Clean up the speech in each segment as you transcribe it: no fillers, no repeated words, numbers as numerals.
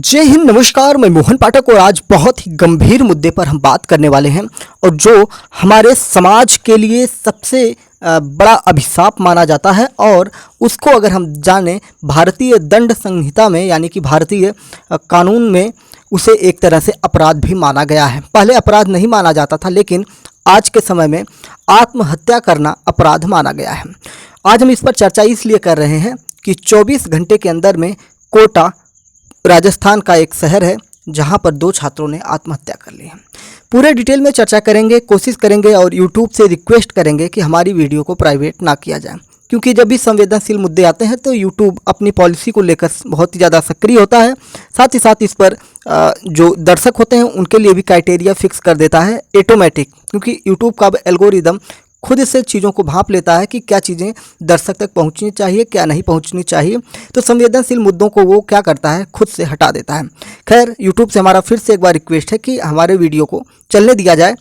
जय हिंद, नमस्कार। मैं मोहन पाठक और आज बहुत ही गंभीर मुद्दे पर हम बात करने वाले हैं और जो हमारे समाज के लिए सबसे बड़ा अभिशाप माना जाता है। और उसको अगर हम जानें, भारतीय दंड संहिता में यानी कि भारतीय कानून में उसे एक तरह से अपराध भी माना गया है। पहले अपराध नहीं माना जाता था, लेकिन आज के समय में आत्महत्या करना अपराध माना गया है। आज हम इस पर चर्चा इसलिए कर रहे हैं कि 24 घंटे के अंदर में कोटा राजस्थान का एक शहर है जहां पर 2 छात्रों ने आत्महत्या कर ली है। पूरे डिटेल में चर्चा करेंगे, कोशिश करेंगे और यूट्यूब से रिक्वेस्ट करेंगे कि हमारी वीडियो को प्राइवेट ना किया जाए, क्योंकि जब भी संवेदनशील मुद्दे आते हैं तो यूट्यूब अपनी पॉलिसी को लेकर बहुत ही ज़्यादा सक्रिय होता है। साथ ही साथ इस पर जो दर्शक होते हैं उनके लिए भी क्राइटेरिया फिक्स कर देता है ऑटोमेटिक, क्योंकि यूट्यूब का एल्गोरिदम खुद से चीज़ों को भांप लेता है कि क्या चीज़ें दर्शक तक पहुंचनी चाहिए, क्या नहीं पहुंचनी चाहिए। तो संवेदनशील मुद्दों को वो क्या करता है, खुद से हटा देता है। खैर, यूट्यूब से हमारा फिर से एक बार रिक्वेस्ट है कि हमारे वीडियो को चलने दिया जाए।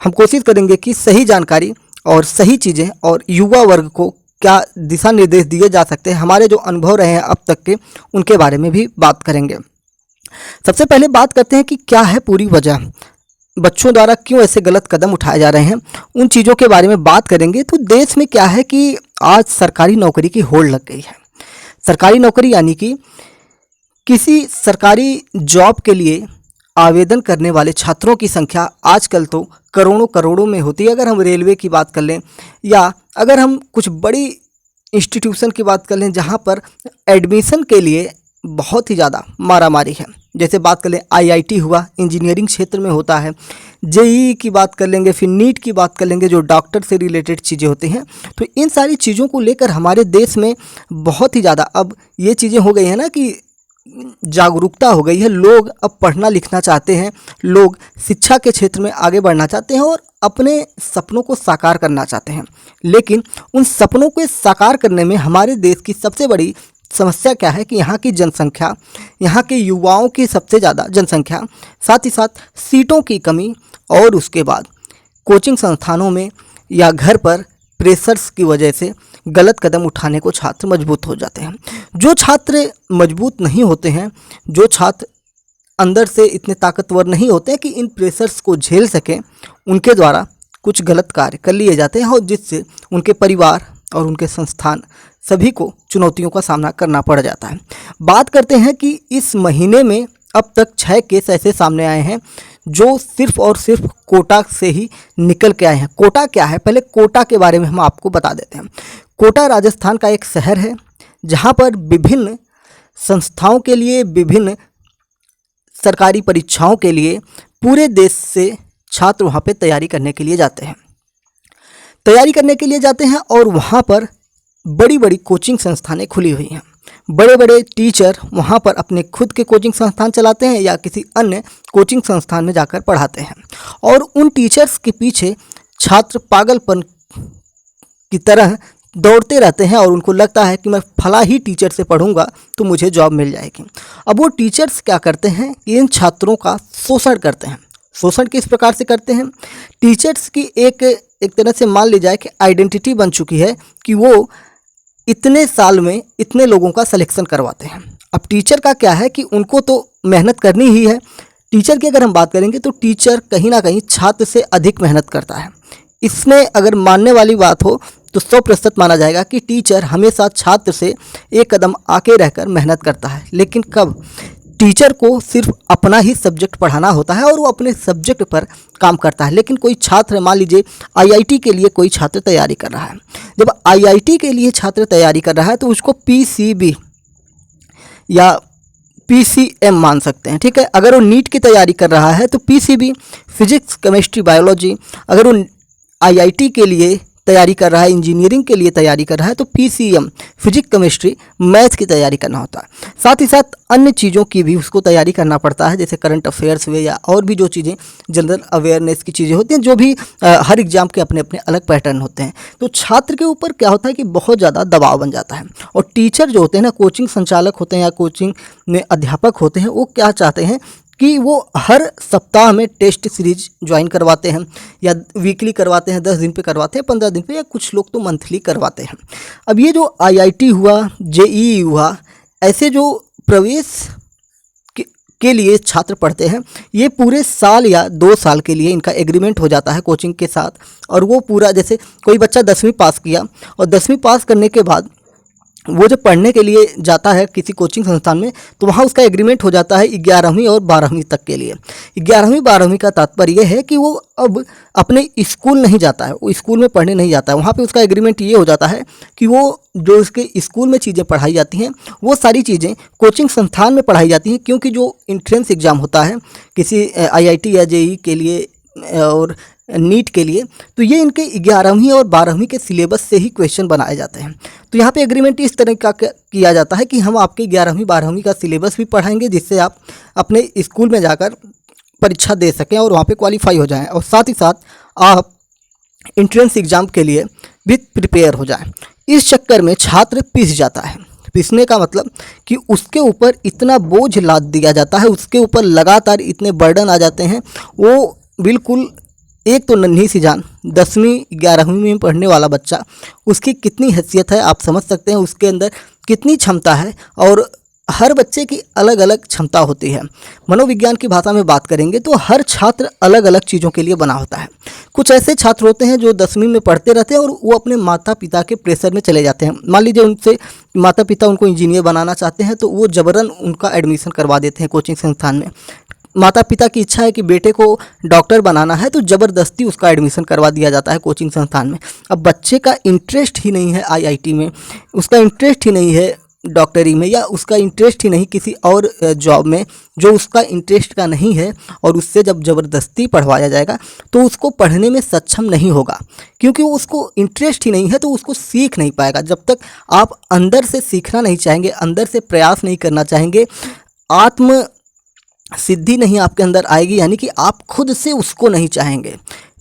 हम कोशिश करेंगे कि सही जानकारी और सही चीज़ें और युवा वर्ग को क्या दिशा निर्देश दिए जा सकते हैं, हमारे जो अनुभव रहे हैं अब तक के, उनके बारे में भी बात करेंगे। सबसे पहले बात करते हैं कि क्या है पूरी वजह, बच्चों द्वारा क्यों ऐसे गलत कदम उठाए जा रहे हैं, उन चीज़ों के बारे में बात करेंगे। तो देश में क्या है कि आज सरकारी नौकरी की होड़ लग गई है। सरकारी नौकरी यानी कि किसी सरकारी जॉब के लिए आवेदन करने वाले छात्रों की संख्या आजकल तो करोड़ों करोड़ों में होती है। अगर हम रेलवे की बात कर लें या अगर हम कुछ बड़ी इंस्टीट्यूशन की बात कर लें जहाँ पर एडमिशन के लिए बहुत ही ज़्यादा मारामारी है, जैसे बात कर लें आईआईटी हुआ, इंजीनियरिंग क्षेत्र में होता है, जेईई की बात कर लेंगे, फिर नीट की बात कर लेंगे, जो डॉक्टर से रिलेटेड चीज़ें होती हैं। तो इन सारी चीज़ों को लेकर हमारे देश में बहुत ही ज़्यादा अब ये चीज़ें हो गई हैं ना कि जागरूकता हो गई है। लोग अब पढ़ना लिखना चाहते हैं, लोग शिक्षा के क्षेत्र में आगे बढ़ना चाहते हैं और अपने सपनों को साकार करना चाहते हैं। लेकिन उन सपनों को साकार करने में हमारे देश की सबसे बड़ी समस्या क्या है कि यहाँ की जनसंख्या, यहाँ के युवाओं की सबसे ज़्यादा जनसंख्या, साथ ही साथ सीटों की कमी और उसके बाद कोचिंग संस्थानों में या घर पर प्रेशर्स की वजह से गलत कदम उठाने को छात्र मजबूत हो जाते हैं। जो छात्र मजबूत नहीं होते हैं, जो छात्र अंदर से इतने ताकतवर नहीं होते हैं कि इन प्रेशर्स को झेल सकें, उनके द्वारा कुछ गलत कार्य कर लिए जाते हैं और जिससे उनके परिवार और उनके संस्थान सभी को चुनौतियों का सामना करना पड़ जाता है। बात करते हैं कि इस महीने में अब तक 6 केस ऐसे सामने आए हैं जो सिर्फ और सिर्फ कोटा से ही निकल के आए हैं। कोटा क्या है, पहले कोटा के बारे में हम आपको बता देते हैं। कोटा राजस्थान का एक शहर है जहां पर विभिन्न संस्थाओं के लिए, विभिन्न सरकारी परीक्षाओं के लिए पूरे देश से छात्र वहां पे तैयारी करने के लिए जाते हैं और वहां पर बड़ी बड़ी कोचिंग संस्थानें खुली हुई हैं। बड़े बड़े टीचर वहाँ पर अपने खुद के कोचिंग संस्थान चलाते हैं या किसी अन्य कोचिंग संस्थान में जाकर पढ़ाते हैं और उन टीचर्स के पीछे छात्र पागलपन की तरह दौड़ते रहते हैं और उनको लगता है कि मैं फला ही टीचर से पढ़ूंगा तो मुझे जॉब मिल जाएगी। अब वो टीचर्स क्या करते हैं, इन छात्रों का शोषण करते हैं। शोषण किस प्रकार से करते हैं, टीचर्स की एक तरह से मान ली जाए कि आइडेंटिटी बन चुकी है कि वो इतने साल में इतने लोगों का सिलेक्शन करवाते हैं। अब टीचर का क्या है कि उनको तो मेहनत करनी ही है। टीचर की अगर हम बात करेंगे तो टीचर कहीं ना कहीं छात्र से अधिक मेहनत करता है। इसमें अगर मानने वाली बात हो तो 100% माना जाएगा कि टीचर हमेशा छात्र से एक कदम आगे रहकर मेहनत करता है। लेकिन कब टीचर को सिर्फ अपना ही सब्जेक्ट पढ़ाना होता है और वो अपने सब्जेक्ट पर काम करता है, लेकिन कोई छात्र, मान लीजिए आईआईटी के लिए कोई छात्र तैयारी कर रहा है, जब आईआईटी के लिए छात्र तैयारी कर रहा है तो उसको पीसीबी या पीसीएम मान सकते हैं, ठीक है। अगर वो नीट की तैयारी कर रहा है तो पीसीबी फिजिक्स, केमिस्ट्री, बायोलॉजी। अगर वो आईआईटी के लिए तैयारी कर रहा है, इंजीनियरिंग के लिए तैयारी कर रहा है तो पीसीएम फिजिक्स, केमिस्ट्री, मैथ की तैयारी करना होता है। साथ ही साथ अन्य चीज़ों की भी उसको तैयारी करना पड़ता है, जैसे करंट अफेयर्स हुए या और भी जो चीज़ें जनरल अवेयरनेस की चीज़ें होती हैं, जो भी हर एग्जाम के अपने अपने अलग पैटर्न होते हैं। तो छात्र के ऊपर क्या होता है कि बहुत ज़्यादा दबाव बन जाता है और टीचर जो होते हैं ना, कोचिंग संचालक होते हैं या कोचिंग में अध्यापक होते हैं, वो क्या चाहते हैं कि वो हर सप्ताह में टेस्ट सीरीज ज्वाइन करवाते हैं या वीकली करवाते हैं, 10 दिन पे करवाते हैं, 15 दिन पे, या कुछ लोग तो मंथली करवाते हैं। अब ये जो आईआईटी हुआ, जेईई हुआ, ऐसे जो प्रवेश के लिए छात्र पढ़ते हैं, ये पूरे साल या 2 साल के लिए इनका एग्रीमेंट हो जाता है कोचिंग के साथ। और वो पूरा, जैसे कोई बच्चा 10वीं पास किया और 10वीं पास करने के बाद वो जब पढ़ने के लिए जाता है किसी कोचिंग संस्थान में, तो वहाँ उसका एग्रीमेंट हो जाता है 11वीं और 12वीं तक के लिए। 11वीं 12वीं का तात्पर्य है कि वो अब अपने स्कूल नहीं जाता है, वो स्कूल में पढ़ने नहीं जाता है। वहाँ पे उसका एग्रीमेंट ये हो जाता है कि वो जो उसके स्कूल में चीज़ें पढ़ाई जाती हैं वो सारी चीज़ें कोचिंग संस्थान में पढ़ाई जाती हैं, क्योंकि जो एंट्रेंस एग्ज़ाम होता है किसी IIT या JEE के लिए और नीट के लिए, तो ये इनके 11वीं और 12वीं के सिलेबस से ही क्वेश्चन बनाए जाते हैं। तो यहाँ पे एग्रीमेंट इस तरह का किया जाता है कि हम आपके 11वीं 12वीं का सिलेबस भी पढ़ाएंगे, जिससे आप अपने स्कूल में जाकर परीक्षा दे सकें और वहाँ पे क्वालिफाई हो जाएं, और साथ ही साथ आप एंट्रेंस एग्ज़ाम के लिए भी प्रिपेयर हो जाएं। इस चक्कर में छात्र पिस जाता है। पिसने का मतलब कि उसके ऊपर इतना बोझ लाद दिया जाता है, उसके ऊपर लगातार इतने बर्डन आ जाते हैं, वो बिल्कुल, एक तो नन्ही सी जान 10वीं 11वीं में पढ़ने वाला बच्चा, उसकी कितनी हैसियत है आप समझ सकते हैं, उसके अंदर कितनी क्षमता है। और हर बच्चे की अलग अलग क्षमता होती है। मनोविज्ञान की भाषा में बात करेंगे तो हर छात्र अलग अलग चीज़ों के लिए बना होता है। कुछ ऐसे छात्र होते हैं जो 10वीं में पढ़ते रहते हैं और वो अपने माता पिता के प्रेशर में चले जाते हैं। मान लीजिए उनसे माता पिता उनको इंजीनियर बनाना चाहते हैं, तो वो ज़बरन उनका एडमिशन करवा देते हैं कोचिंग संस्थान में। माता पिता की इच्छा है कि बेटे को डॉक्टर बनाना है, तो ज़बरदस्ती उसका एडमिशन करवा दिया जाता है कोचिंग संस्थान में। अब बच्चे का इंटरेस्ट ही नहीं है IIT में, उसका इंटरेस्ट ही नहीं है डॉक्टरी में, या उसका इंटरेस्ट ही नहीं किसी और जॉब में जो उसका इंटरेस्ट का नहीं है, और उससे जब ज़बरदस्ती पढ़वाया जाएगा तो उसको पढ़ने में सक्षम नहीं होगा, क्योंकि वो उसको इंटरेस्ट ही नहीं है, तो उसको सीख नहीं पाएगा। जब तक आप अंदर से सीखना नहीं चाहेंगे, अंदर से प्रयास नहीं करना चाहेंगे, आत्म सिद्धि नहीं आपके अंदर आएगी, यानी कि आप खुद से उसको नहीं चाहेंगे।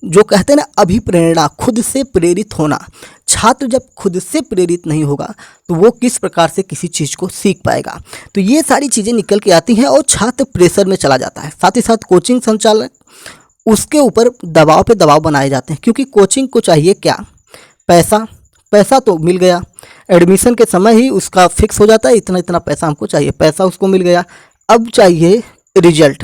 जो कहते हैं ना अभिप्रेरणा, खुद से प्रेरित होना, छात्र जब खुद से प्रेरित नहीं होगा तो वो किस प्रकार से किसी चीज़ को सीख पाएगा। तो ये सारी चीज़ें निकल के आती हैं और छात्र प्रेशर में चला जाता है। साथ ही साथ कोचिंग संचालक उसके ऊपर दबाव पे दबाव बनाए जाते हैं, क्योंकि कोचिंग को चाहिए क्या, पैसा। पैसा तो मिल गया, एडमिशन के समय ही उसका फिक्स हो जाता है, इतना इतना पैसा हमको चाहिए, पैसा उसको मिल गया। अब चाहिए रिजल्ट।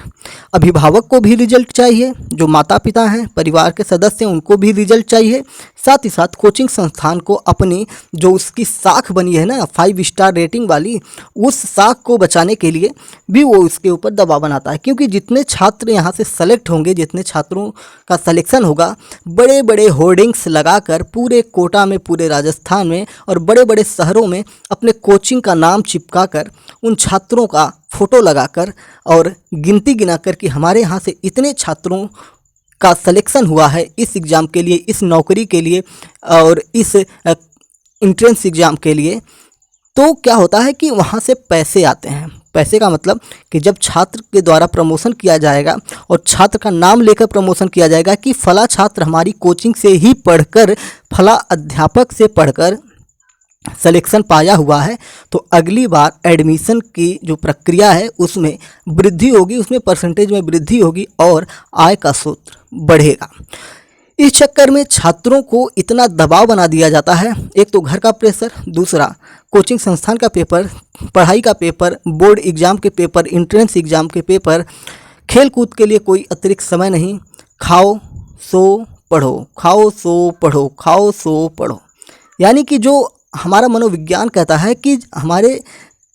अभिभावक को भी रिजल्ट चाहिए, जो माता पिता हैं, परिवार के सदस्य हैं, उनको भी रिजल्ट चाहिए। साथ ही साथ कोचिंग संस्थान को अपनी जो उसकी साख बनी है ना 5 स्टार रेटिंग वाली, उस साख को बचाने के लिए भी वो उसके ऊपर दबाव बनाता है, क्योंकि जितने छात्र यहाँ से सेलेक्ट होंगे, जितने छात्रों का सिलेक्शन होगा, बड़े बड़े होर्डिंग्स लगाकर पूरे कोटा में, पूरे राजस्थान में और बड़े बड़े शहरों में अपने कोचिंग का नाम चिपका कर, उन छात्रों का फ़ोटो लगाकर और गिनती गिनाकर कि हमारे यहाँ से इतने छात्रों का सिलेक्शन हुआ है इस एग्ज़ाम के लिए, इस नौकरी के लिए और इस एंट्रेंस एग्ज़ाम के लिए, तो क्या होता है कि वहाँ से पैसे आते हैं। पैसे का मतलब कि जब छात्र के द्वारा प्रमोशन किया जाएगा और छात्र का नाम लेकर प्रमोशन किया जाएगा कि फला छात्र हमारी कोचिंग से ही पढ़कर, फला अध्यापक से पढ़कर सिलेक्शन पाया हुआ है, तो अगली बार एडमिशन की जो प्रक्रिया है उसमें वृद्धि होगी, उसमें परसेंटेज में वृद्धि होगी और आय का स्रोत बढ़ेगा। इस चक्कर में छात्रों को इतना दबाव बना दिया जाता है, एक तो घर का प्रेशर, दूसरा कोचिंग संस्थान का पेपर, पढ़ाई का पेपर, बोर्ड एग्ज़ाम के पेपर, एंट्रेंस एग्ज़ाम के पेपर, खेल कूद के लिए कोई अतिरिक्त समय नहीं, खाओ सो पढ़ो, खाओ सो पढ़ो, खाओ सो पढ़ो। यानी कि जो हमारा मनोविज्ञान कहता है कि हमारे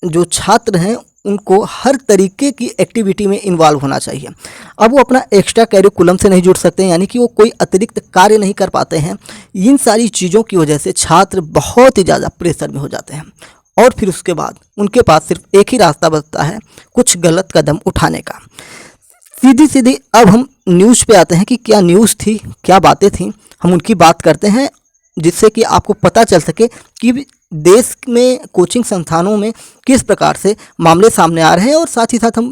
जो छात्र हैं उनको हर तरीके की एक्टिविटी में इन्वॉल्व होना चाहिए। अब वो अपना एक्स्ट्रा करिकुलम से नहीं जुड़ सकते हैं, यानी कि वो कोई अतिरिक्त कार्य नहीं कर पाते हैं। इन सारी चीज़ों की वजह से छात्र बहुत ही ज़्यादा प्रेशर में हो जाते हैं और फिर उसके बाद उनके पास सिर्फ एक ही रास्ता बचता है, कुछ गलत कदम उठाने का। सीधी सीधी अब हम न्यूज़ पे आते हैं कि क्या न्यूज़ थी, क्या बातें थी, हम उनकी बात करते हैं, जिससे कि आपको पता चल सके कि देश में कोचिंग संस्थानों में किस प्रकार से मामले सामने आ रहे हैं। और साथ ही साथ हम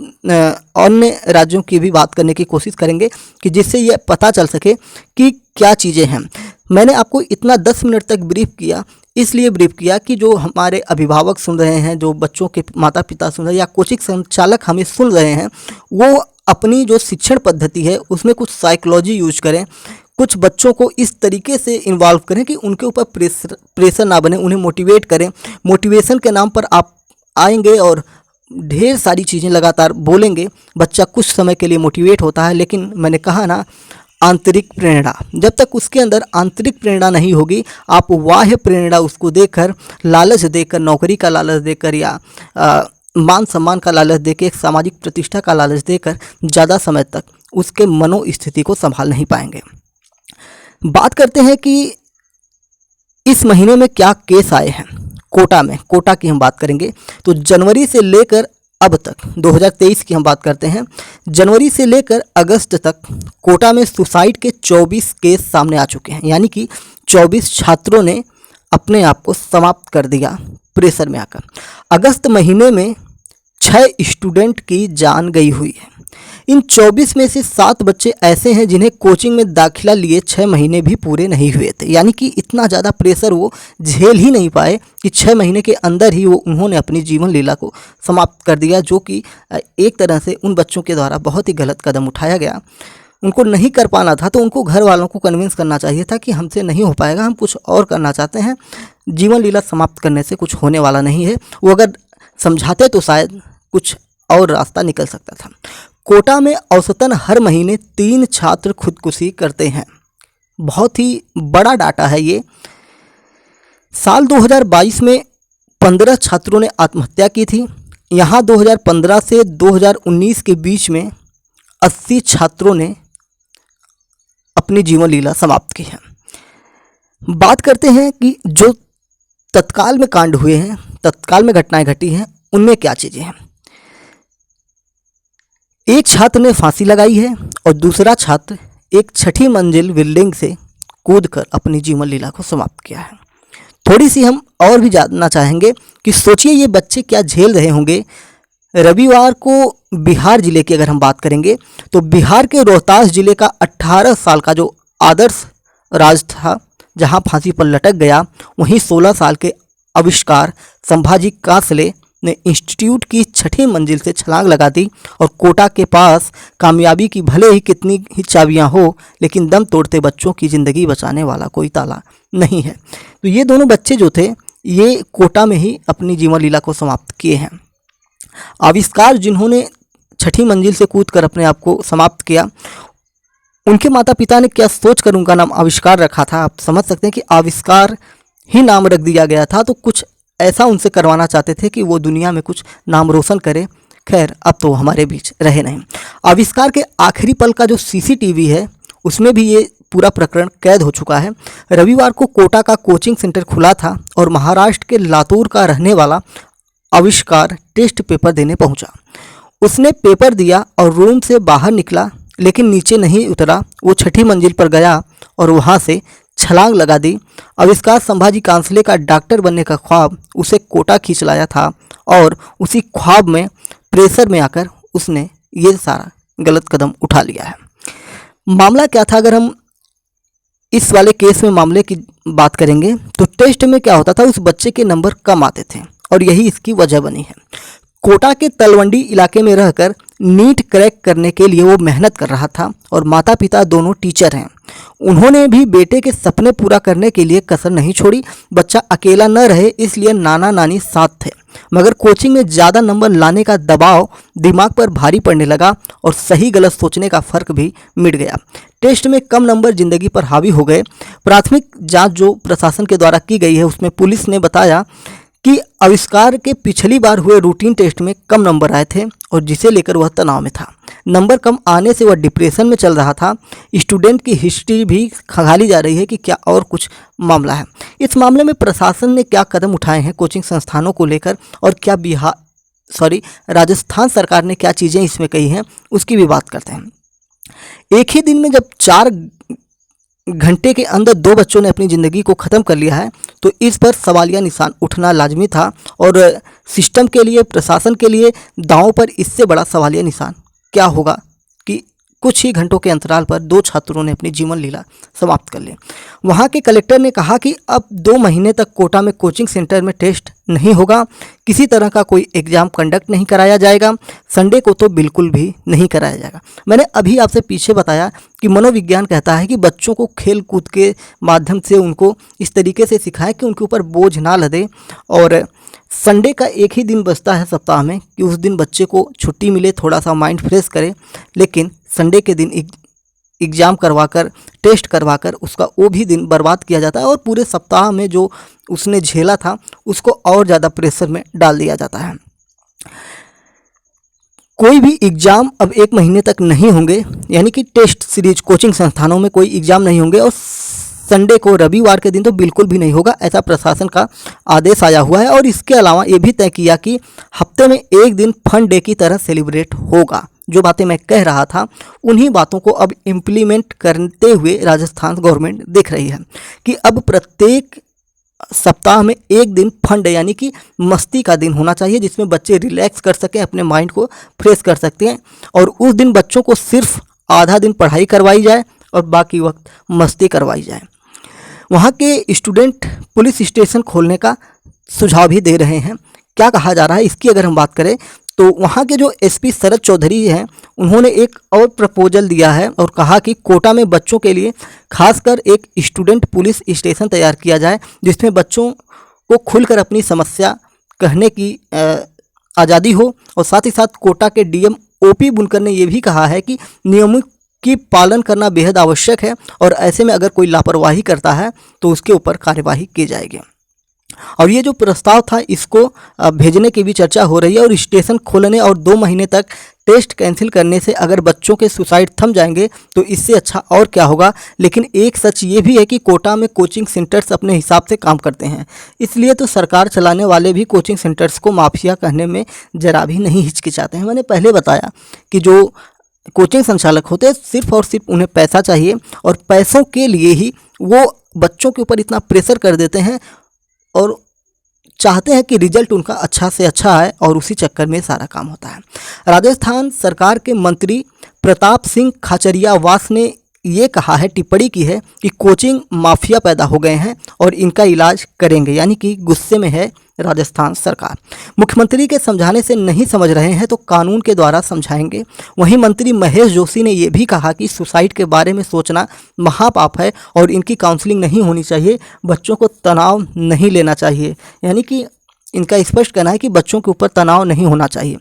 अन्य राज्यों की भी बात करने की कोशिश करेंगे कि जिससे ये पता चल सके कि क्या चीज़ें हैं। मैंने आपको इतना 10 मिनट तक ब्रीफ किया, इसलिए ब्रीफ किया कि जो हमारे अभिभावक सुन रहे हैं, जो बच्चों के माता पिता सुन रहे हैं या कोचिंग संचालक हमें सुन रहे हैं, वो अपनी जो शिक्षण पद्धति है उसमें कुछ साइकोलॉजी यूज करें, कुछ बच्चों को इस तरीके से इन्वॉल्व करें कि उनके ऊपर प्रेशर ना बने, उन्हें मोटिवेट करें। मोटिवेशन के नाम पर आप आएंगे और ढेर सारी चीज़ें लगातार बोलेंगे, बच्चा कुछ समय के लिए मोटिवेट होता है, लेकिन मैंने कहा ना, आंतरिक प्रेरणा, जब तक उसके अंदर आंतरिक प्रेरणा नहीं होगी, आप बाह्य प्रेरणा उसको देकर, लालच देकर, नौकरी का लालच देकर या मान सम्मान का लालच देकर, एक सामाजिक प्रतिष्ठा का लालच देकर ज़्यादा समय तक उसके मनोस्थिति को संभाल नहीं पाएंगे। बात करते हैं कि इस महीने में क्या केस आए हैं कोटा में। कोटा की हम बात करेंगे तो जनवरी से लेकर अब तक 2023 की हम बात करते हैं, जनवरी से लेकर अगस्त तक कोटा में सुसाइड के 24 केस सामने आ चुके हैं। यानी कि 24 छात्रों ने अपने आप को समाप्त कर दिया प्रेशर में आकर। अगस्त महीने में 6 स्टूडेंट की जान गई हुई है। इन 24 में से 7 बच्चे ऐसे हैं जिन्हें कोचिंग में दाखिला लिए 6 महीने भी पूरे नहीं हुए थे। यानी कि इतना ज़्यादा प्रेशर वो झेल ही नहीं पाए कि 6 महीने के अंदर ही उन्होंने अपनी जीवन लीला को समाप्त कर दिया, जो कि एक तरह से उन बच्चों के द्वारा बहुत ही गलत कदम उठाया गया। उनको नहीं कर पाना था तो उनको घर वालों को कन्विंस करना चाहिए था कि हमसे नहीं हो पाएगा, हम कुछ और करना चाहते हैं, जीवन लीला समाप्त करने से कुछ होने वाला नहीं है। वो अगर समझाते तो शायद कुछ और रास्ता निकल सकता था। कोटा में औसतन हर महीने 3 छात्र खुदकुशी करते हैं। बहुत ही बड़ा डाटा है ये। साल 2022 में 15 छात्रों ने आत्महत्या की थी। यहाँ 2015 से 2019 के बीच में 80 छात्रों ने अपनी जीवन लीला समाप्त की है। बात करते हैं कि जो तत्काल में कांड हुए हैं, तत्काल में घटनाएं घटी हैं, उनमें क्या चीज़ें हैं। एक छात्र ने फांसी लगाई है और दूसरा छात्र एक 6ठी मंजिल बिल्डिंग से कूदकर अपनी जीवन लीला को समाप्त किया है। थोड़ी सी हम और भी जानना चाहेंगे कि सोचिए ये बच्चे क्या झेल रहे होंगे। रविवार को बिहार जिले की अगर हम बात करेंगे तो बिहार के रोहतास जिले का 18 साल का जो आदर्श राज था, जहां फांसी पर लटक गया, वहीं 16 साल के आविष्कार संभाजी कांसले ने इंस्टीट्यूट की 6ठी मंजिल से छलांग लगा दी और कोटा के पास कामयाबी की भले ही कितनी ही चाबियां हो, लेकिन दम तोड़ते बच्चों की ज़िंदगी बचाने वाला कोई ताला नहीं है। तो ये दोनों बच्चे जो थे ये कोटा में ही अपनी जीवन लीला को समाप्त किए हैं। आविष्कार जिन्होंने 6ठी मंजिल से कूदकर अपने आप को समाप्त किया, उनके माता पिता ने क्या सोचकर उनका नाम आविष्कार रखा था, आप समझ सकते हैं कि आविष्कार ही नाम रख दिया गया था। तो कुछ ऐसा उनसे करवाना चाहते थे कि वो दुनिया में कुछ नाम रोशन करे। खैर, अब तो हमारे बीच रहे नहीं। आविष्कार के आखिरी पल का जो सीसीटीवी है उसमें भी ये पूरा प्रकरण कैद हो चुका है। रविवार को कोटा का कोचिंग सेंटर खुला था और महाराष्ट्र के लातूर का रहने वाला आविष्कार टेस्ट पेपर देने पहुंचा। उसने पेपर दिया और रूम से बाहर निकला, लेकिन नीचे नहीं उतरा। वो 6ठी मंजिल पर गया और वहां से छलांग लगा दी। आविष्कार संभाजी कांसले का डॉक्टर बनने का ख्वाब उसे कोटा खींच लाया था और उसी ख्वाब में प्रेशर में आकर उसने ये सारा गलत कदम उठा लिया है। मामला क्या था, अगर हम इस वाले केस में मामले की बात करेंगे तो टेस्ट में क्या होता था, उस बच्चे के नंबर कम आते थे और यही इसकी वजह बनी है। कोटा के तलवंडी इलाके में रहकर नीट क्रैक करने के लिए वो मेहनत कर रहा था और माता पिता दोनों टीचर हैं। उन्होंने भी बेटे के सपने पूरा करने के लिए कसर नहीं छोड़ी। बच्चा अकेला न रहे इसलिए नाना नानी साथ थे, मगर कोचिंग में ज़्यादा नंबर लाने का दबाव दिमाग पर भारी पड़ने लगा और सही गलत सोचने का फ़र्क भी मिट गया। टेस्ट में कम नंबर जिंदगी पर हावी हो गए। प्राथमिक जांच जो प्रशासन के द्वारा की गई है उसमें पुलिस ने बताया कि आविष्कार के पिछली बार हुए रूटीन टेस्ट में कम नंबर आए थे और जिसे लेकर वह तनाव में था। नंबर कम आने से वह डिप्रेशन में चल रहा था। स्टूडेंट की हिस्ट्री भी खंगाली जा रही है कि क्या और कुछ मामला है। इस मामले में प्रशासन ने क्या कदम उठाए हैं कोचिंग संस्थानों को लेकर और क्या राजस्थान सरकार ने क्या चीज़ें इसमें कही हैं, उसकी भी बात करते हैं। एक ही दिन में जब 4 घंटे के अंदर 2 बच्चों ने अपनी ज़िंदगी को ख़त्म कर लिया है तो इस पर सवालिया निशान उठना लाजमी था और सिस्टम के लिए, प्रशासन के लिए दांव पर इससे बड़ा सवालिया निशान क्या होगा कि कुछ ही घंटों के अंतराल पर 2 छात्रों ने अपनी जीवन लीला समाप्त कर ली। वहां के कलेक्टर ने कहा कि अब 2 महीने तक कोटा में कोचिंग सेंटर में टेस्ट नहीं होगा, किसी तरह का कोई एग्ज़ाम कंडक्ट नहीं कराया जाएगा, संडे को तो बिल्कुल भी नहीं कराया जाएगा। मैंने अभी आपसे पीछे बताया कि मनोविज्ञान कहता है कि बच्चों को खेल कूद के माध्यम से उनको इस तरीके से सिखाएं कि उनके ऊपर बोझ ना लदे और संडे का एक ही दिन बचता है सप्ताह में कि उस दिन बच्चे को छुट्टी मिले, थोड़ा सा माइंड फ्रेश करे, लेकिन संडे के दिन एग्ज़ाम करवाकर, टेस्ट करवाकर उसका वो भी दिन बर्बाद किया जाता है और पूरे सप्ताह में जो उसने झेला था उसको और ज़्यादा प्रेशर में डाल दिया जाता है। कोई भी एग्ज़ाम अब 1 महीने तक नहीं होंगे, यानी कि टेस्ट सीरीज कोचिंग संस्थानों में कोई एग्ज़ाम नहीं होंगे और संडे को, रविवार के दिन तो बिल्कुल भी नहीं होगा, ऐसा प्रशासन का आदेश आया हुआ है। और इसके अलावा ये भी तय किया कि हफ्ते में एक दिन फन डे की तरह सेलिब्रेट होगा। जो बातें मैं कह रहा था उन्हीं बातों को अब इम्प्लीमेंट करते हुए राजस्थान गवर्नमेंट देख रही है कि अब प्रत्येक सप्ताह में एक दिन फन डे यानी कि मस्ती का दिन होना चाहिए, जिसमें बच्चे रिलैक्स कर सकें, अपने माइंड को फ्रेश कर सकते हैं। और उस दिन बच्चों को सिर्फ आधा दिन पढ़ाई करवाई जाए और बाकी वक्त मस्ती करवाई जाए। वहाँ के स्टूडेंट पुलिस स्टेशन खोलने का सुझाव भी दे रहे हैं। क्या कहा जा रहा है इसकी अगर हम बात करें तो वहाँ के जो एसपी शरद चौधरी हैं, उन्होंने एक और प्रपोजल दिया है और कहा कि कोटा में बच्चों के लिए खासकर एक स्टूडेंट पुलिस स्टेशन तैयार किया जाए, जिसमें बच्चों को खुलकर अपनी समस्या कहने की आज़ादी हो। और साथ ही साथ कोटा के डीएम ओपी बुनकर ने यह भी कहा है कि नियमों की पालन करना बेहद आवश्यक है और ऐसे में अगर कोई लापरवाही करता है तो उसके ऊपर कार्यवाही की जाएगी। और ये जो प्रस्ताव था इसको भेजने की भी चर्चा हो रही है। और स्टेशन खोलने और 2 महीने तक टेस्ट कैंसिल करने से अगर बच्चों के सुसाइड थम जाएंगे तो इससे अच्छा और क्या होगा। लेकिन एक सच ये भी है कि कोटा में कोचिंग सेंटर्स अपने हिसाब से काम करते हैं, इसलिए तो सरकार चलाने वाले भी कोचिंग सेंटर्स को माफिया कहने में ज़रा भी नहीं हिचकिचाते हैं। मैंने पहले बताया कि जो कोचिंग संचालक होते हैं सिर्फ और सिर्फ उन्हें पैसा चाहिए और पैसों के लिए ही वो बच्चों के ऊपर इतना प्रेशर कर देते हैं और चाहते हैं कि रिजल्ट उनका अच्छा से अच्छा आए और उसी चक्कर में सारा काम होता है। राजस्थान सरकार के मंत्री प्रताप सिंह खाचरियावास ने ये कहा है, टिप्पणी की है कि कोचिंग माफिया पैदा हो गए हैं और इनका इलाज करेंगे, यानी कि गुस्से में है राजस्थान सरकार। मुख्यमंत्री के समझाने से नहीं समझ रहे हैं तो कानून के द्वारा समझाएंगे। वहीं मंत्री महेश जोशी ने यह भी कहा कि सुसाइड के बारे में सोचना महापाप है और इनकी काउंसलिंग नहीं होनी चाहिए, बच्चों को तनाव नहीं लेना चाहिए, यानी कि इनका स्पष्ट कहना है कि बच्चों के ऊपर तनाव नहीं होना चाहिए।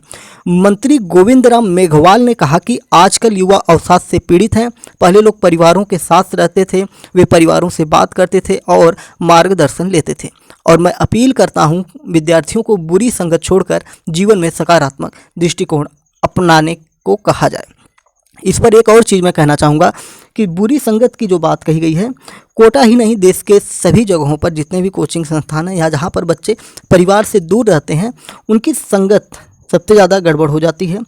मंत्री गोविंद राम मेघवाल ने कहा कि आजकल युवा अवसाद से पीड़ित हैं। पहले लोग परिवारों के साथ रहते थे, वे परिवारों से बात करते थे और मार्गदर्शन लेते थे। और मैं अपील करता हूं विद्यार्थियों को बुरी संगत छोड़कर जीवन में सकारात्मक दृष्टिकोण अपनाने को कहा जाए। इस पर एक और चीज़ मैं कहना चाहूँगा कि बुरी संगत की जो बात कही गई है, कोटा ही नहीं देश के सभी जगहों पर जितने भी कोचिंग संस्थान हैं या जहाँ पर बच्चे परिवार से दूर रहते हैं उनकी संगत सबसे ज़्यादा गड़बड़ हो जाती है।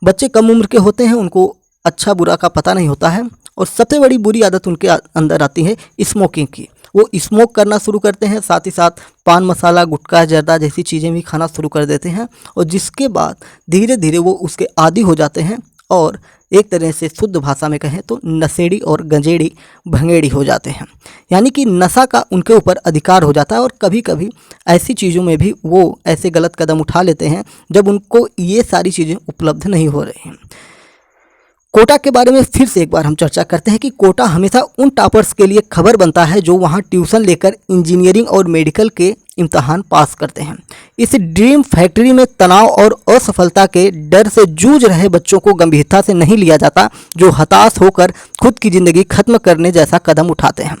बच्चे कम उम्र के होते हैं, उनको अच्छा बुरा का पता नहीं होता है और सबसे बड़ी बुरी आदत उनके अंदर आती है स्मोकिंग की। वो स्मोक करना शुरू करते हैं, साथ ही साथ पान मसाला, गुटखा, जर्दा जैसी चीज़ें भी खाना शुरू कर देते हैं और जिसके बाद धीरे धीरे वो उसके आदी हो जाते हैं और एक तरह से शुद्ध भाषा में कहें तो नशेड़ी और गंजेड़ी भंगेड़ी हो जाते हैं, यानी कि नशा का उनके ऊपर अधिकार हो जाता है। और कभी कभी ऐसी चीज़ों में भी वो ऐसे गलत कदम उठा लेते हैं जब उनको ये सारी चीज़ें उपलब्ध नहीं हो रही हैं। कोटा के बारे में फिर से एक बार हम चर्चा करते हैं कि कोटा हमेशा उन टॉपर्स के लिए खबर बनता है जो वहां ट्यूशन लेकर इंजीनियरिंग और मेडिकल के इम्तहान पास करते हैं। इस ड्रीम फैक्ट्री में तनाव और असफलता के डर से जूझ रहे बच्चों को गंभीरता से नहीं लिया जाता, जो हताश होकर खुद की ज़िंदगी खत्म करने जैसा कदम उठाते हैं।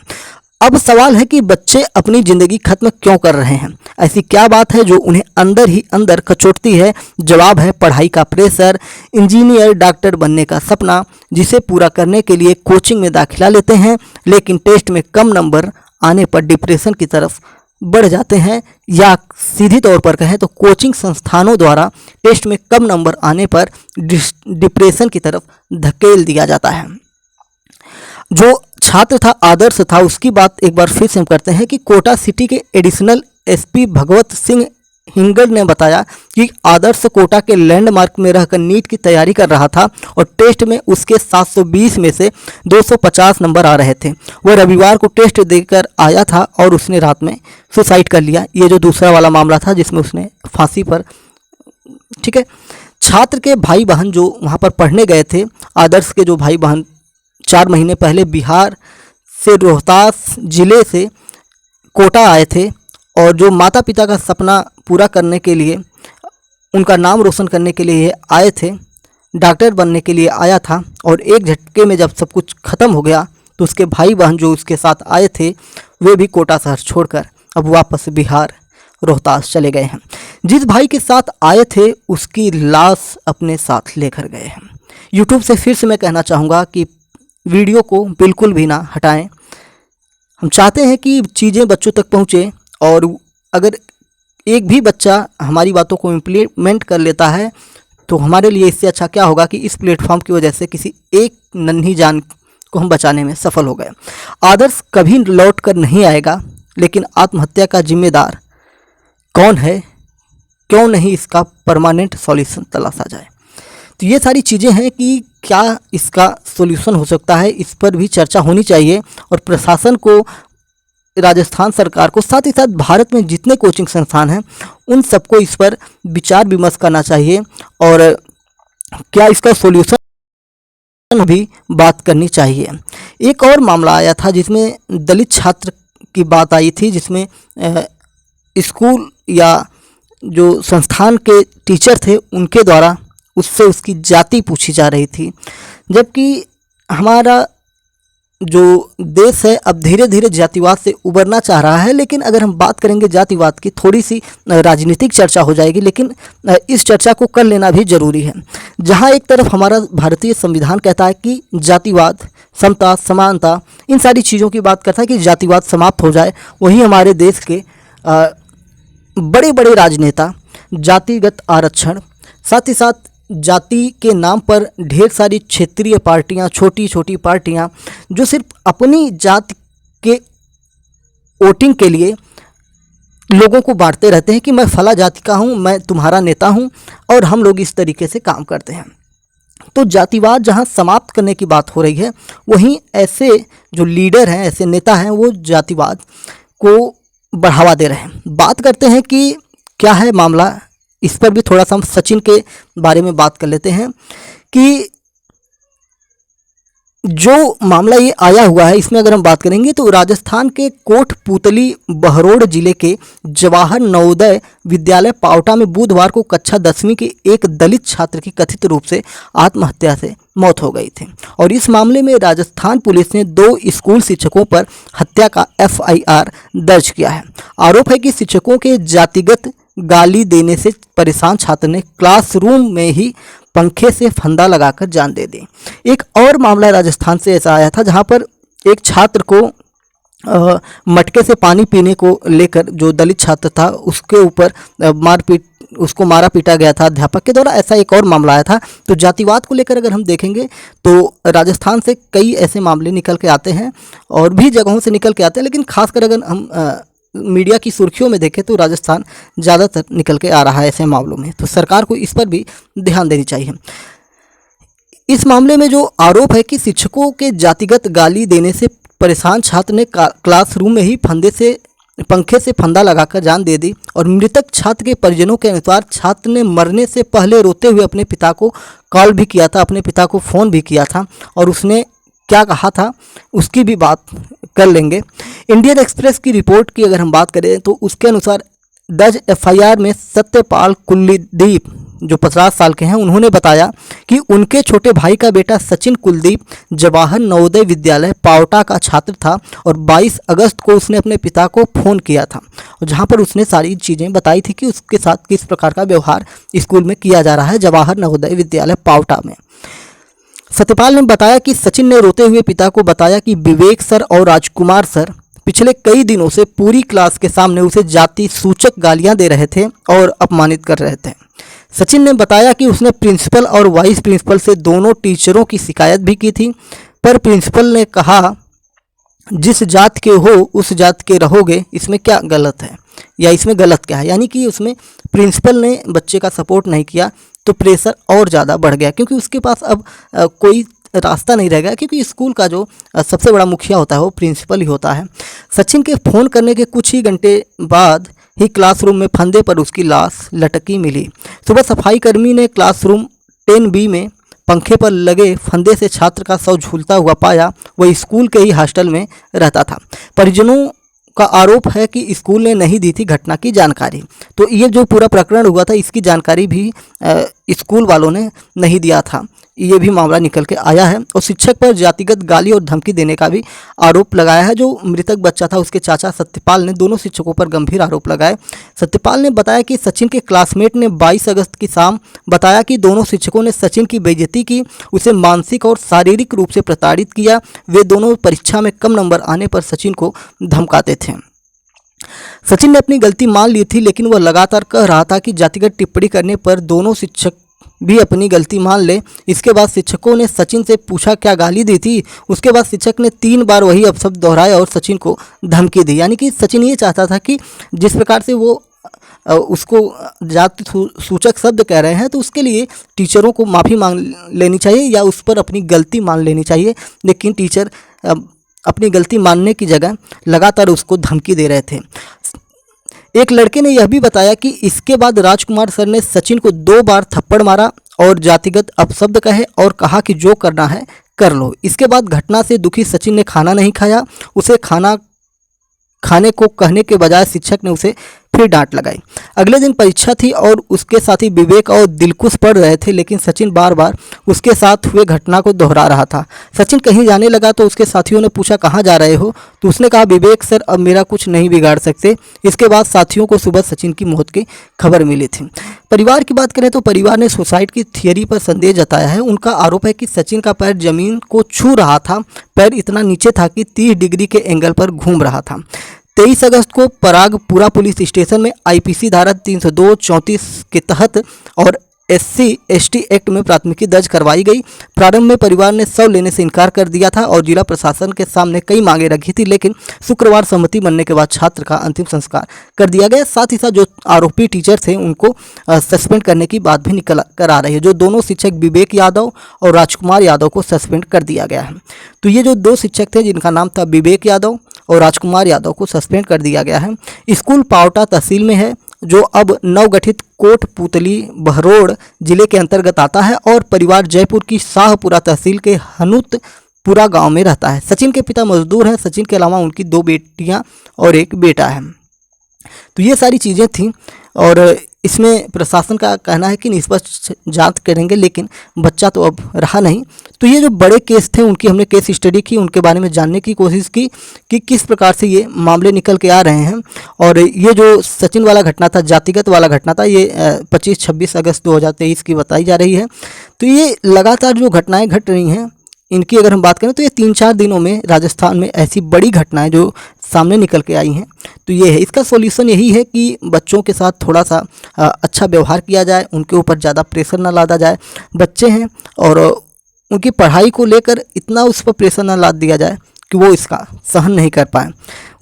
अब सवाल है कि बच्चे अपनी ज़िंदगी खत्म क्यों कर रहे हैं? ऐसी क्या बात है जो उन्हें अंदर ही अंदर कचोटती है? जवाब है पढ़ाई का प्रेशर, इंजीनियर, डॉक्टर बनने का सपना, जिसे पूरा करने के लिए कोचिंग में दाखिला लेते हैं, लेकिन टेस्ट में कम नंबर आने पर डिप्रेशन की तरफ बढ़ जाते हैं, या सीधी तौर पर कहें तो कोचिंग संस्थानों द्वारा टेस्ट में कम नंबर आने पर डिप्रेशन की तरफ धकेल दिया जाता है। जो छात्र था, आदर्श था, उसकी बात एक बार फिर से हम करते हैं कि कोटा सिटी के एडिशनल एसपी भगवत सिंह हिंगड़ ने बताया कि आदर्श कोटा के लैंडमार्क में रहकर नीट की तैयारी कर रहा था और टेस्ट में उसके 720 में से 250 नंबर आ रहे थे। वह रविवार को टेस्ट देकर आया था और उसने रात में सुसाइड कर लिया। ये जो दूसरा वाला मामला था जिसमें उसने फांसी पर, ठीक है। छात्र के भाई बहन जो वहाँ पर पढ़ने गए थे, आदर्श के जो भाई बहन 4 महीने पहले बिहार से रोहतास जिले से कोटा आए थे और जो माता पिता का सपना पूरा करने के लिए, उनका नाम रोशन करने के लिए आए थे, डॉक्टर बनने के लिए आया था, और एक झटके में जब सब कुछ ख़त्म हो गया तो उसके भाई बहन जो उसके साथ आए थे वे भी कोटा शहर छोड़कर अब वापस बिहार रोहतास चले गए हैं। जिस भाई के साथ आए थे उसकी लाश अपने साथ लेकर गए हैं। यूट्यूब से फिर से मैं कहना चाहूँगा कि वीडियो को बिल्कुल भी ना हटाएं। हम चाहते हैं कि चीज़ें बच्चों तक पहुँचे, और अगर एक भी बच्चा हमारी बातों को इम्प्लीमेंट कर लेता है तो हमारे लिए इससे अच्छा क्या होगा कि इस प्लेटफॉर्म की वजह से किसी एक नन्ही जान को हम बचाने में सफल हो गए। आदर्श कभी लौट कर नहीं आएगा, लेकिन आत्महत्या का जिम्मेदार कौन है, क्यों नहीं इसका परमानेंट सॉल्यूशन तलाशा जाए। तो ये सारी चीज़ें हैं कि क्या इसका सॉल्यूशन हो सकता है, इस पर भी चर्चा होनी चाहिए, और प्रशासन को, राजस्थान सरकार को, साथ ही साथ भारत में जितने कोचिंग संस्थान हैं उन सबको इस पर विचार विमर्श करना चाहिए, और क्या इसका सॉल्यूशन भी बात करनी चाहिए। एक और मामला आया था जिसमें दलित छात्र की बात आई थी, जिसमें स्कूल या जो संस्थान के टीचर थे उनके द्वारा उससे उसकी जाति पूछी जा रही थी, जबकि हमारा जो देश है अब धीरे धीरे जातिवाद से उबरना चाह रहा है। लेकिन अगर हम बात करेंगे जातिवाद की, थोड़ी सी राजनीतिक चर्चा हो जाएगी, लेकिन इस चर्चा को कर लेना भी ज़रूरी है। जहां एक तरफ हमारा भारतीय संविधान कहता है कि जातिवाद, समता, समानता, इन सारी चीज़ों की बात करता है कि जातिवाद समाप्त हो जाए, वहीं हमारे देश के बड़े बड़े राजनेता जातिगत आरक्षण, साथ ही साथ जाति के नाम पर ढेर सारी क्षेत्रीय पार्टियां, छोटी छोटी पार्टियां जो सिर्फ अपनी जाति के वोटिंग के लिए लोगों को बांटते रहते हैं कि मैं फला जाति का हूं, मैं तुम्हारा नेता हूं, और हम लोग इस तरीके से काम करते हैं। तो जातिवाद जहां समाप्त करने की बात हो रही है, वहीं ऐसे जो लीडर हैं, ऐसे नेता हैं, वो जातिवाद को बढ़ावा दे रहे हैं। बात करते हैं कि क्या है मामला, इस पर भी थोड़ा सा हम सचिन के बारे में बात कर लेते हैं कि जो मामला ये आया हुआ है, इसमें अगर हम बात करेंगे तो राजस्थान के कोटपूतली बहरोड जिले के जवाहर नवोदय विद्यालय पावटा में बुधवार को कक्षा 10वीं के एक दलित छात्र की कथित रूप से आत्महत्या से मौत हो गई थी, और इस मामले में राजस्थान पुलिस ने 2 स्कूल शिक्षकों पर हत्या का FIR दर्ज किया है। आरोप है कि शिक्षकों के जातिगत गाली देने से परेशान छात्र ने क्लासरूम में ही पंखे से फंदा लगाकर जान दे दी। एक और मामला राजस्थान से ऐसा आया था, जहां पर एक छात्र को मटके से पानी पीने को लेकर, जो दलित छात्र था उसके ऊपर उसको मारा पीटा गया था अध्यापक के द्वारा। ऐसा एक और मामला आया था। तो जातिवाद को लेकर अगर हम देखेंगे तो राजस्थान से कई ऐसे मामले निकल के आते हैं, और भी जगहों से निकल के आते हैं, लेकिन खासकर अगर हम मीडिया की सुर्खियों में देखें तो राजस्थान ज़्यादातर निकल के आ रहा है ऐसे मामलों में। तो सरकार को इस पर भी ध्यान देनी चाहिए। इस मामले में जो आरोप है कि शिक्षकों के जातिगत गाली देने से परेशान छात्र ने क्लासरूम में ही पंखे से फंदा लगाकर जान दे दी, और मृतक छात्र के परिजनों के अनुसार छात्र ने मरने से पहले रोते हुए अपने पिता को कॉल भी किया था, अपने पिता को फ़ोन भी किया था, और उसने क्या कहा था उसकी भी बात कर लेंगे। इंडियन एक्सप्रेस की रिपोर्ट की अगर हम बात करें तो उसके अनुसार दर्ज FIR में सत्यपाल कुलदीप जो 50 साल के हैं, उन्होंने बताया कि उनके छोटे भाई का बेटा सचिन कुलदीप जवाहर नवोदय विद्यालय पावटा का छात्र था, और 22 अगस्त को उसने अपने पिता को फ़ोन किया था, और जहां पर उसने सारी चीज़ें बताई थी कि उसके साथ किस प्रकार का व्यवहार स्कूल में किया जा रहा है जवाहर नवोदय विद्यालय पावटा में। सत्यपाल ने बताया कि सचिन ने रोते हुए पिता को बताया कि विवेक सर और राजकुमार सर पिछले कई दिनों से पूरी क्लास के सामने उसे जाति सूचक गालियां दे रहे थे और अपमानित कर रहे थे। सचिन ने बताया कि उसने प्रिंसिपल और वाइस प्रिंसिपल से दोनों टीचरों की शिकायत भी की थी, पर प्रिंसिपल ने कहा जिस जात के हो उस जात के रहोगे, इसमें क्या गलत है या इसमें गलत क्या है। यानी कि उसमें प्रिंसिपल ने बच्चे का सपोर्ट नहीं किया, तो प्रेशर और ज़्यादा बढ़ गया, क्योंकि उसके पास अब कोई रास्ता नहीं रह गया, क्योंकि स्कूल का जो सबसे बड़ा मुखिया होता है वो प्रिंसिपल ही होता है। सचिन के फ़ोन करने के कुछ ही घंटे बाद ही क्लासरूम में फंदे पर उसकी लाश लटकी मिली। सुबह सफाई कर्मी ने क्लासरूम 10B में पंखे पर लगे फंदे से छात्र का शव झूलता हुआ पाया। वह स्कूल के ही हॉस्टल में रहता था। परिजनों का आरोप है कि स्कूल ने नहीं दी थी घटना की जानकारी। तो ये जो पूरा प्रकरण हुआ था इसकी जानकारी भी स्कूल वालों ने नहीं दिया था, ये भी मामला निकल के आया है। और शिक्षक पर जातिगत गाली और धमकी देने का भी आरोप लगाया है। जो मृतक बच्चा था उसके चाचा सत्यपाल ने दोनों शिक्षकों पर गंभीर आरोप लगाए। सत्यपाल ने बताया कि सचिन के क्लासमेट ने 22 अगस्त की शाम बताया कि दोनों शिक्षकों ने सचिन की बेइज्जती की, उसे मानसिक और शारीरिक रूप से प्रताड़ित किया। वे दोनों परीक्षा में कम नंबर आने पर सचिन को धमकाते थे। सचिन ने अपनी गलती मान ली थी, लेकिन वह लगातार कह रहा था कि जातिगत टिप्पणी करने पर दोनों शिक्षक भी अपनी गलती मान ले। इसके बाद शिक्षकों ने सचिन से पूछा क्या गाली दी थी। उसके बाद शिक्षक ने 3 बार वही अपशब्द दोहराए और सचिन को धमकी दी। यानी कि सचिन ये चाहता था कि जिस प्रकार से वो उसको जाति सूचक शब्द कह रहे हैं तो उसके लिए टीचरों को माफ़ी मांग लेनी चाहिए या उस पर अपनी गलती मान लेनी चाहिए। लेकिन टीचर अपनी गलती मानने की जगह लगातार उसको धमकी दे रहे थे। एक लड़के ने यह भी बताया कि इसके बाद राजकुमार सर ने सचिन को 2 बार थप्पड़ मारा और जातिगत अपशब्द कहे और कहा कि जो करना है कर लो। इसके बाद घटना से दुखी सचिन ने खाना नहीं खाया। उसे खाना खाने को कहने के बजाय शिक्षक ने उसे फिर डांट लगाई। अगले दिन परीक्षा थी और उसके साथी विवेक और दिलकुश पढ़ रहे थे, लेकिन सचिन बार बार उसके साथ हुए घटना को दोहरा रहा था। सचिन कहीं जाने लगा तो उसके साथियों ने पूछा कहाँ जा रहे हो, तो उसने कहा विवेक सर अब मेरा कुछ नहीं बिगाड़ सकते। इसके बाद साथियों को सुबह सचिन की मौत की खबर मिली थी। परिवार की बात करें तो परिवार ने सुसाइड की थियरी पर संदेह जताया है। उनका आरोप है कि सचिन का पैर जमीन को छू रहा था, पैर इतना नीचे था कि 30 डिग्री के एंगल पर घूम रहा था। 23 अगस्त को परागपुरा पुलिस स्टेशन में आईपीसी धारा 302-34 के तहत और SC/ST एक्ट में प्राथमिकी दर्ज करवाई गई। प्रारंभ में परिवार ने शव लेने से इनकार कर दिया था और जिला प्रशासन के सामने कई मांगे रखी थी, लेकिन शुक्रवार सहमति बनने के बाद छात्र का अंतिम संस्कार कर दिया गया। साथ ही साथ जो आरोपी टीचर थे उनको सस्पेंड करने की बात भी निकल कर आ रही है। जो दोनों शिक्षक विवेक यादव और राजकुमार यादव को सस्पेंड कर दिया गया है। तो ये जो 2 शिक्षक थे जिनका नाम था विवेक यादव और राजकुमार यादव को सस्पेंड कर दिया गया है। स्कूल पावटा तहसील में है, जो अब नवगठित कोटपुतली बहरोड़ जिले के अंतर्गत आता है और परिवार जयपुर की शाहपुरा तहसील के हनुतपुरा गांव में रहता है। सचिन के पिता मजदूर हैं। सचिन के अलावा उनकी 2 बेटियां और 1 बेटा है। तो ये सारी चीज़ें थी और इसमें प्रशासन का कहना है कि निष्पक्ष जांच करेंगे, लेकिन बच्चा तो अब रहा नहीं। तो ये जो बड़े केस थे उनकी हमने केस स्टडी की, उनके बारे में जानने की कोशिश की कि किस प्रकार से ये मामले निकल के आ रहे हैं। और ये जो सचिन वाला घटना था, जातिगत वाला घटना था, ये 25-26 अगस्त 2023 की बताई जा रही है। तो ये लगातार जो घटनाएँ घट रही हैं इनकी अगर हम बात करें तो ये 3-4 दिनों में राजस्थान में ऐसी बड़ी घटनाएं जो सामने निकल के आई हैं। तो ये है, इसका सॉल्यूशन यही है कि बच्चों के साथ थोड़ा सा अच्छा व्यवहार किया जाए, उनके ऊपर ज़्यादा प्रेशर ना लादा जाए। बच्चे हैं और उनकी पढ़ाई को लेकर इतना उस पर प्रेशर ना लाद दिया जाए कि वो इसका सहन नहीं कर पाए।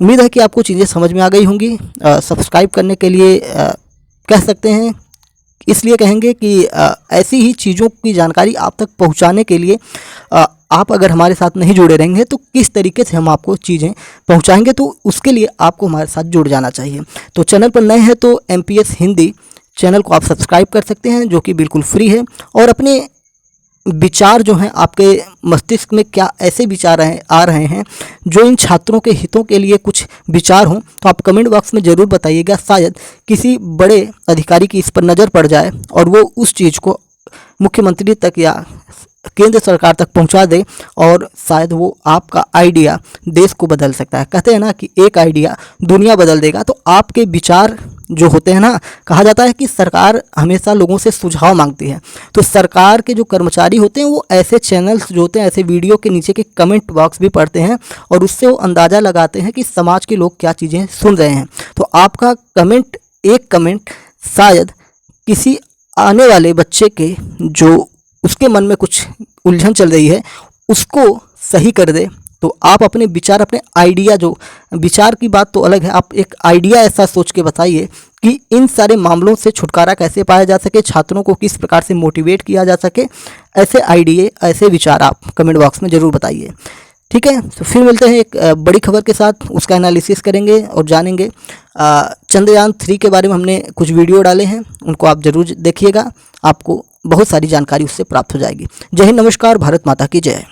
उम्मीद है कि आपको चीज़ें समझ में आ गई होंगी। सब्सक्राइब करने के लिए कह सकते हैं, इसलिए कहेंगे कि ऐसी ही चीज़ों की जानकारी आप तक पहुंचाने के लिए आप अगर हमारे साथ नहीं जुड़े रहेंगे तो किस तरीके से हम आपको चीज़ें पहुंचाएंगे, तो उसके लिए आपको हमारे साथ जुड़ जाना चाहिए। तो चैनल पर नए हैं तो MPS हिंदी चैनल को आप सब्सक्राइब कर सकते हैं, जो कि बिल्कुल फ्री है। और अपने विचार जो हैं, आपके मस्तिष्क में क्या ऐसे विचार आ रहे हैं जो इन छात्रों के हितों के लिए कुछ विचार हों, तो आप कमेंट बॉक्स में ज़रूर बताइएगा। शायद किसी बड़े अधिकारी की इस पर नज़र पड़ जाए और वो उस चीज़ को मुख्यमंत्री तक या केंद्र सरकार तक पहुंचा दे और शायद वो आपका आइडिया देश को बदल सकता है। कहते हैं ना कि एक आइडिया दुनिया बदल देगा। तो आपके विचार जो होते हैं ना, कहा जाता है कि सरकार हमेशा लोगों से सुझाव मांगती है। तो सरकार के जो कर्मचारी होते हैं वो ऐसे चैनल्स जो होते हैं, ऐसे वीडियो के नीचे के कमेंट बॉक्स भी पढ़ते हैं और उससे वो अंदाज़ा लगाते हैं कि समाज के लोग क्या चीज़ें सुन रहे हैं। तो आपका कमेंट, एक कमेंट शायद किसी आने वाले बच्चे के जो उसके मन में कुछ उलझन चल रही है उसको सही कर दे। तो आप अपने विचार, अपने आइडिया, जो विचार की बात तो अलग है, आप एक आइडिया ऐसा सोच के बताइए कि इन सारे मामलों से छुटकारा कैसे पाया जा सके, छात्रों को किस प्रकार से मोटिवेट किया जा सके। ऐसे आइडिया, ऐसे विचार आप कमेंट बॉक्स में ज़रूर बताइए। ठीक है, तो फिर मिलते हैं एक बड़ी खबर के साथ, उसका एनालिसिस करेंगे और जानेंगे। चंद्रयान 3 के बारे में हमने कुछ वीडियो डाले हैं, उनको आप ज़रूर देखिएगा, आपको बहुत सारी जानकारी उससे प्राप्त हो जाएगी। जय हिंद, नमस्कार, भारत माता की जय।